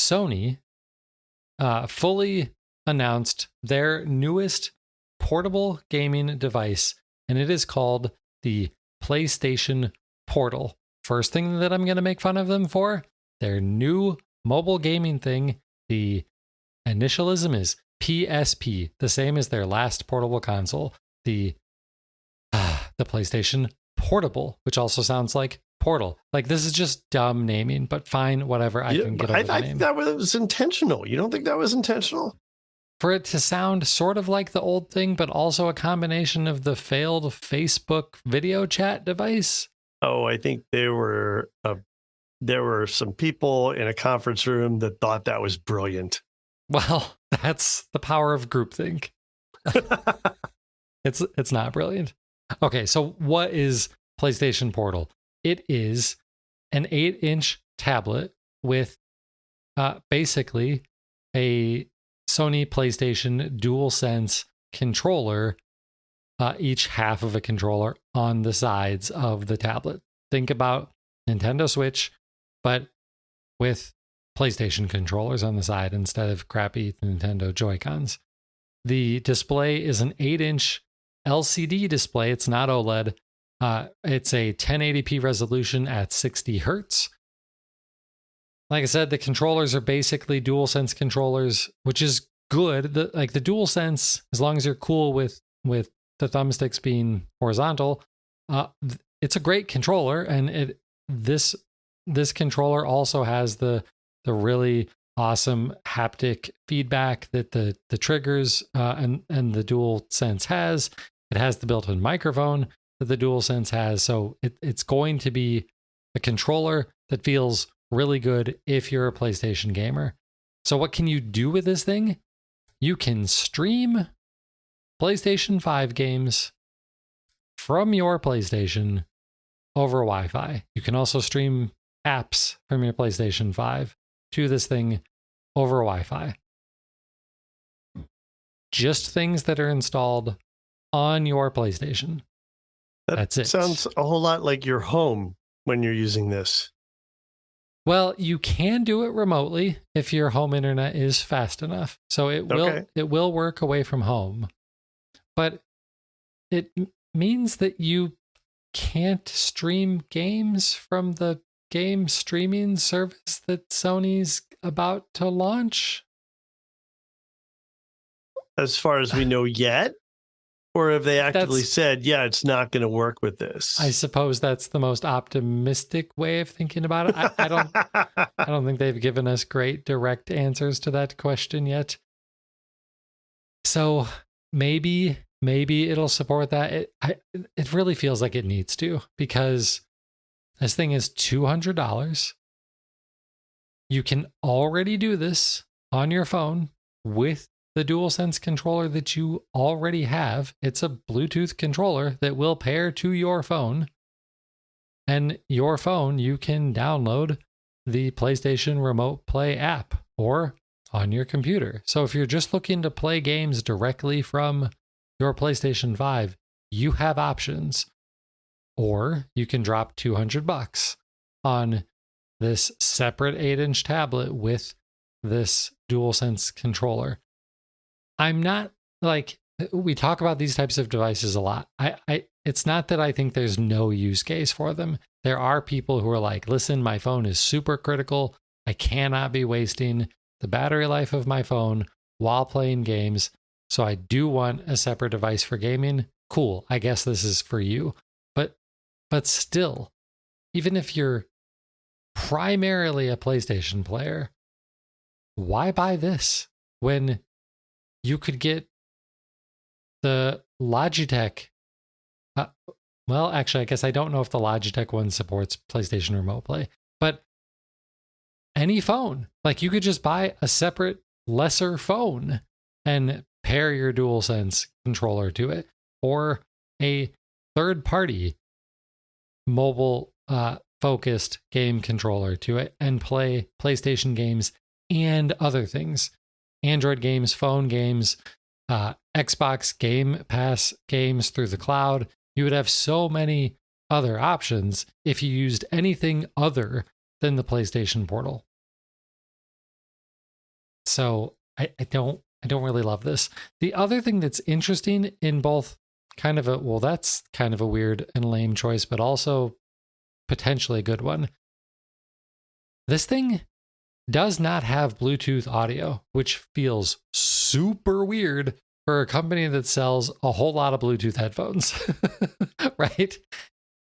Sony fully announced their newest portable gaming device, and it is called the PlayStation Portal. First thing that I'm going to make fun of them for, their new mobile gaming thing, the initialism is PSP, the same as their last portable console, the PlayStation Portable, which also sounds like Portal. Like, this is just dumb naming, but fine, whatever. I can get over the name. I think that was intentional. You don't think that was intentional? For it to sound sort of like the old thing, but also a combination of the failed Facebook video chat device. Oh, I think there were some people in a conference room that thought that was brilliant. Well, that's the power of groupthink. It's not brilliant. Okay, so what is PlayStation Portal? It is an 8-inch tablet with basically a Sony PlayStation DualSense controller, each half of a controller on the sides of the tablet. Think about Nintendo Switch, but with PlayStation controllers on the side instead of crappy Nintendo Joy-Cons. The display is an 8-inch LCD display. It's not OLED. It's a 1080p resolution at 60 hertz. Like I said, the controllers are basically DualSense controllers, which is good. The DualSense, as long as you're cool with the thumbsticks being horizontal, it's a great controller. And this controller also has the really awesome haptic feedback that the triggers and the DualSense has. It has the built-in microphone that the DualSense has. So it's going to be a controller that feels really good if you're a PlayStation gamer. So what can you do with this thing? You can stream PlayStation 5 games from your PlayStation over Wi-Fi. You can also stream apps from your PlayStation 5 to this thing over Wi-Fi. Just things that are installed on your PlayStation. That's it. Sounds a whole lot like your home when you're using this. Well, you can do it remotely if your home internet is fast enough. So it will work away from home. But it means that you can't stream games from the game streaming service that Sony's about to launch. As far as we know yet? Or have they actively said, yeah, it's not going to work with this? I suppose that's the most optimistic way of thinking about it. I don't think they've given us great direct answers to that question yet. So maybe it'll support that. It really feels like it needs to, because this thing is $200. You can already do this on your phone with the DualSense controller that you already have. It's a Bluetooth controller that will pair to your phone. And your phone, you can download the PlayStation Remote Play app or on your computer. So if you're just looking to play games directly from your PlayStation 5, you have options. Or you can drop $200 on this separate 8-inch tablet with this DualSense controller. I'm not, like, we talk about these types of devices a lot. It's not that I think there's no use case for them. There are people who are like, listen, my phone is super critical. I cannot be wasting the battery life of my phone while playing games. So I do want a separate device for gaming. Cool. I guess this is for you. But still, even if you're primarily a PlayStation player, why buy this when you could get the Logitech? Well, actually, I guess I don't know if the Logitech one supports PlayStation Remote Play, but any phone, like, you could just buy a separate, lesser phone and pair your DualSense controller to it, or a third-party mobile focused game controller to it and play PlayStation games and other things. Android games, phone games, Xbox Game Pass games through the cloud. You would have so many other options if you used anything other than the PlayStation Portal. So I don't really love this. The other thing that's interesting in both that's kind of a weird and lame choice, but also potentially a good one. This thing does not have Bluetooth audio, which feels super weird for a company that sells a whole lot of Bluetooth headphones, right?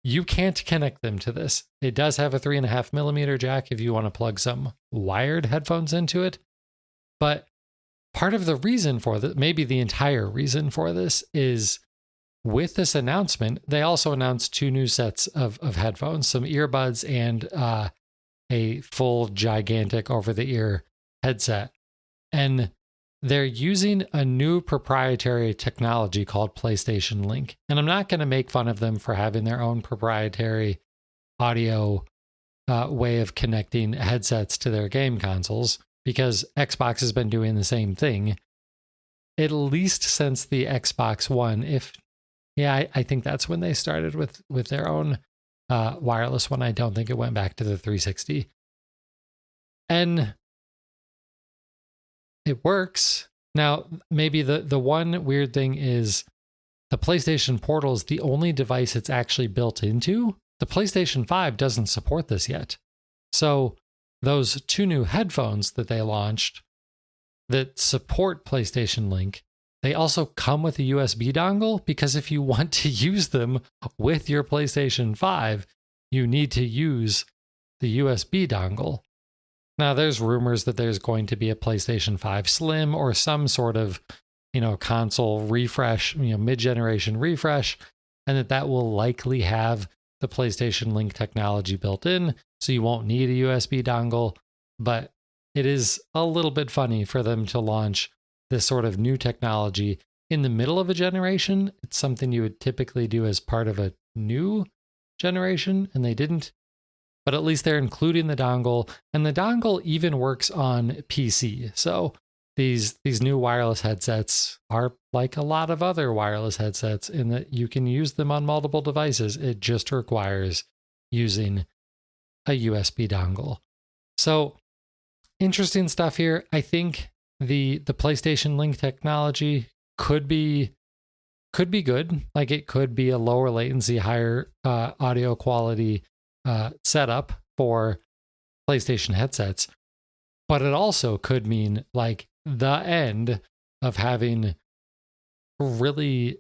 You can't connect them to this. It does have a 3.5mm jack if you want to plug some wired headphones into it. But part of the reason for that, maybe the entire reason for this, is with this announcement, they also announced 2 new sets of headphones, some earbuds and a full gigantic over-the-ear headset. And they're using a new proprietary technology called PlayStation Link. And I'm not going to make fun of them for having their own proprietary audio way of connecting headsets to their game consoles, because Xbox has been doing the same thing, at least since the Xbox One. I think that's when they started with their own wireless one. I don't think it went back to the 360. And it works. Now, maybe the one weird thing is the PlayStation Portal is the only device it's actually built into. The PlayStation 5 doesn't support this yet. So those 2 new headphones that they launched that support PlayStation Link, they also come with a USB dongle, because if you want to use them with your PlayStation 5, you need to use the USB dongle. Now, there's rumors that there's going to be a PlayStation 5 Slim or some sort of, console refresh, mid-generation refresh, and that will likely have the PlayStation Link technology built in, so you won't need a USB dongle. But it is a little bit funny for them to launch this sort of new technology in the middle of a generation. It's something you would typically do as part of a new generation, and they didn't. But at least they're including the dongle, and the dongle even works on PC. So these new wireless headsets are like a lot of other wireless headsets in that you can use them on multiple devices. It just requires using a USB dongle. So interesting stuff here. I think the PlayStation Link technology could be good. Like, it could be a lower latency, higher audio quality setup for PlayStation headsets, but it also could mean like the end of having really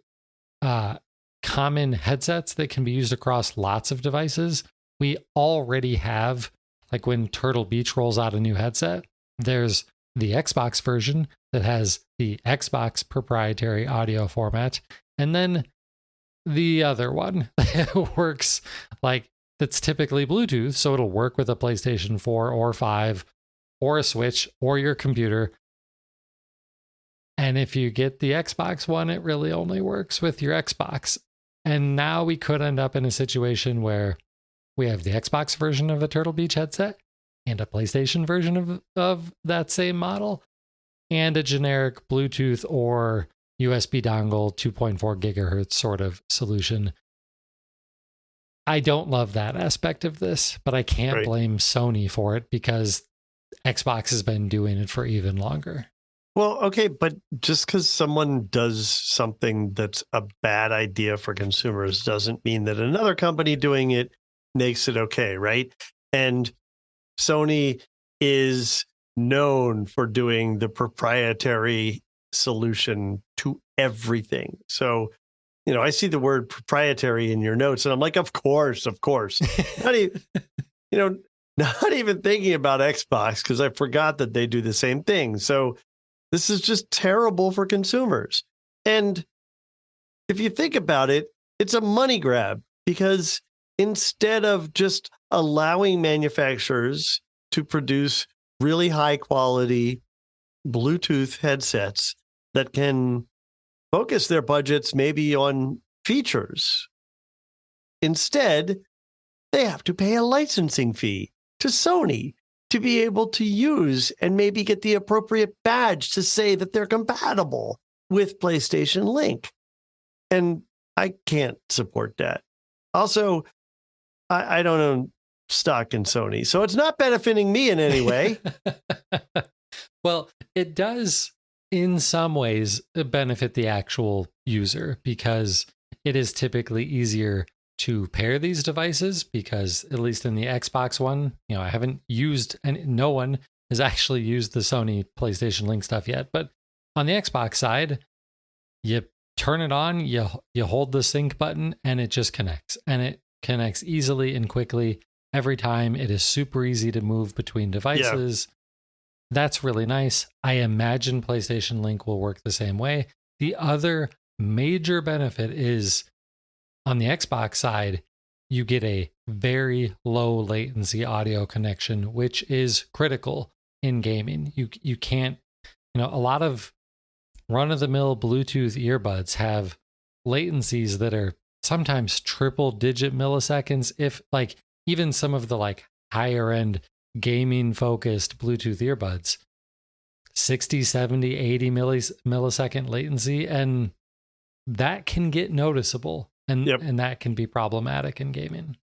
common headsets that can be used across lots of devices. We already have, like, when Turtle Beach rolls out a new headset, there's the Xbox version that has the Xbox proprietary audio format, and then the other one that works like, that's typically Bluetooth, so it'll work with a PlayStation 4 or 5 or a Switch or your computer. And if you get the Xbox One, it really only works with your Xbox. And now we could end up in a situation where we have the Xbox version of a Turtle Beach headset and a PlayStation version of that same model and a generic Bluetooth or USB dongle 2.4 gigahertz sort of solution. I don't love that aspect of this, but I can't blame Sony for it, because Xbox has been doing it for even longer. Well, okay, but just because someone does something that's a bad idea for consumers doesn't mean that another company doing it makes it okay, right? And Sony is known for doing the proprietary solution to everything. So, I see the word proprietary in your notes, and I'm like, of course. Not even, not even thinking about Xbox, because I forgot that they do the same thing. So this is just terrible for consumers. And if you think about it, it's a money grab, because instead of just allowing manufacturers to produce really high quality Bluetooth headsets that can focus their budgets maybe on features, instead, they have to pay a licensing fee to Sony to be able to use and maybe get the appropriate badge to say that they're compatible with PlayStation Link. And I can't support that. Also, I don't own stock in Sony, so it's not benefiting me in any way. Well, it does in some ways benefit the actual user because it is typically easier to pair these devices because at least in the Xbox One, I haven't used, and no one has actually used the Sony PlayStation Link stuff yet, but on the Xbox side, you turn it on, you hold the sync button and it just connects, and it connects easily and quickly every time. It is super easy to move between devices. Yeah. That's really nice. I imagine PlayStation Link will work the same way. The other major benefit is on the Xbox side, you get a very low latency audio connection, which is critical in gaming. You can't, a lot of run-of-the-mill Bluetooth earbuds have latencies that are sometimes triple-digit milliseconds. If like even some of the like higher-end gaming-focused Bluetooth earbuds, 60, 70, 80 millisecond latency, and that can get noticeable, and that can be problematic in gaming.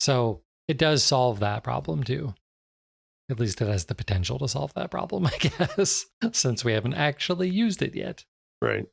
So it does solve that problem too. At least it has the potential to solve that problem, I guess, since we haven't actually used it yet. Right.